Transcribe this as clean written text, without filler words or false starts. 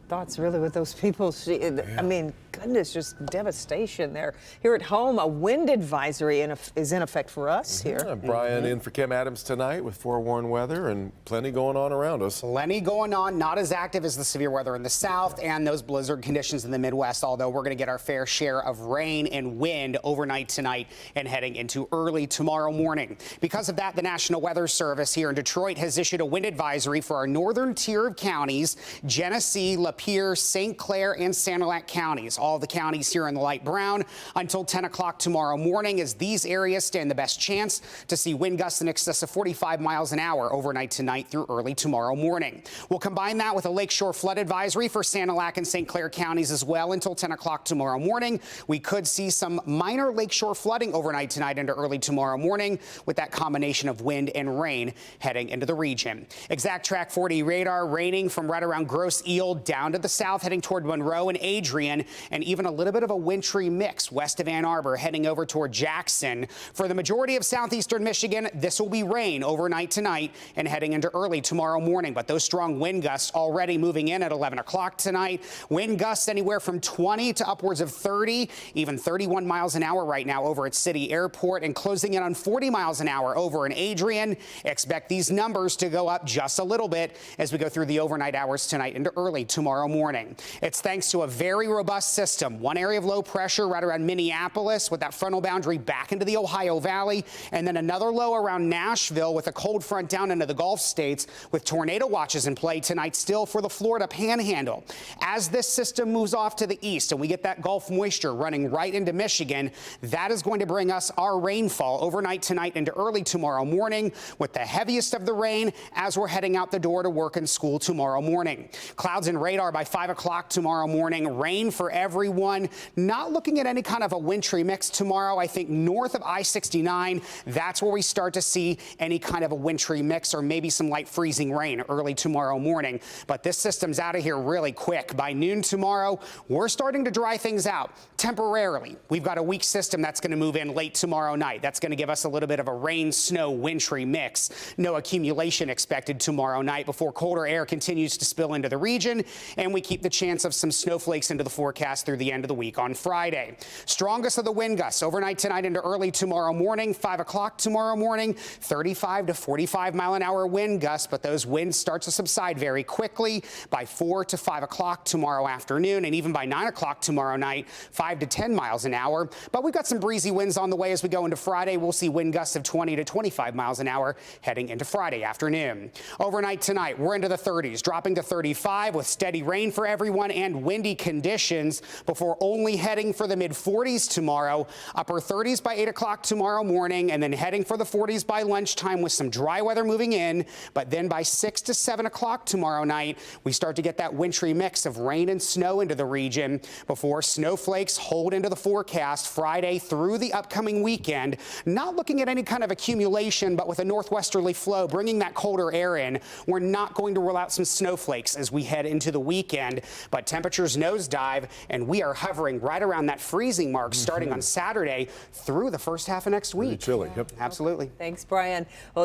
thoughts really with those people. I mean, goodness, just devastation there. Here at home, a wind advisory is in effect for us here. Brian in for Kim Adams tonight with forewarned weather and plenty going on around us. Plenty going on, not as active as the severe weather in the south and those blizzard conditions in the Midwest, although we're going to get our fair share of rain and wind overnight tonight and heading into early tomorrow morning. Because of that, the National Weather Service here in Detroit has issued a wind advisory for our northern tier of counties, Genesee, Lapeer, St. Clair, and Sanilac counties. All the counties here in the light brown until 10 o'clock tomorrow morning, as these areas stand the best chance to see wind gusts in excess of 45 miles an hour overnight tonight through early tomorrow morning. We'll combine that with a lakeshore flood advisory for Sanilac and St. Clair counties as well until 10 o'clock tomorrow morning. We could see some minor lakeshore flooding overnight tonight into early tomorrow morning with that combination of wind and rain heading into the region. Exact Track 40 radar raining from right around Grosse Ile down to the south, heading toward Monroe and Adrian, and even a little bit of a wintry mix west of Ann Arbor heading over toward Jackson. For the majority of southeastern Michigan, this will be rain overnight tonight and heading into early tomorrow morning. But those strong wind gusts already moving in at 11 o'clock tonight. Wind gusts anywhere from 20 to upwards of 30, even 31 miles an hour right now over at City Airport, and closing in on 40 miles an hour over in Adrian. Expect these numbers to go up just a little bit as we go through the overnight hours tonight into early tomorrow morning. It's thanks to a very robust system. One area of low pressure right around Minneapolis with that frontal boundary back into the Ohio Valley, and then another low around Nashville with a cold front down into the Gulf states with tornado watches in play tonight still for the Florida Panhandle. As this system moves off to the east and we get that Gulf moisture running right into Michigan, that is going to bring us our rainfall overnight tonight into early tomorrow morning, with the heaviest of the rain as we're heading out the door to work and school tomorrow morning. Clouds and radar by 5 o'clock tomorrow morning. Rain for everyone. Not looking at any kind of a wintry mix tomorrow. I think north of I-69, that's where we start to see any kind of a wintry mix or maybe some light freezing rain early tomorrow morning. But this system's out of here really quick. By noon tomorrow, we're starting to dry things out temporarily. We've got a weak system that's going to move in late tomorrow night. That's going to give us a little bit of a rain, snow, wintry mix. No accumulation expected tomorrow night before colder air continues to spill into the region, and we keep the chance of some snowflakes into the forecast through the end of the week on Friday. Strongest of the wind gusts overnight tonight into early tomorrow morning. 5 o'clock tomorrow morning, 35 to 45 mile an hour wind gusts, but those winds start to subside very quickly by 4 to 5 o'clock tomorrow afternoon, and even by 9 o'clock tomorrow night, 5 to 10 miles an hour. But we've got some breezy winds on the way as we go into Friday. We'll see wind gusts of 20 to 25 miles an hour heading into Friday afternoon. Overnight tonight, we're into the 30s, dropping to 35 with steady rain for everyone and windy conditions before only heading for the mid-40s tomorrow. Upper 30s by 8 o'clock tomorrow morning, and then heading for the 40s by lunchtime with some dry weather moving in. But then by 6 to 7 o'clock tomorrow night, we start to get that wintry mix of rain and snow into the region before snowflakes hold into the forecast Friday through the upcoming weekend. Not looking at any kind of accumulation, but with a northwesterly flow bringing that colder air in, we're not going to rule out some snowflakes as we head into the weekend. But temperatures nosedive, and we are hovering right around that freezing mark starting on Saturday through the first half of next week. Pretty chilly. Yep. Absolutely. Thanks, Brian. Well,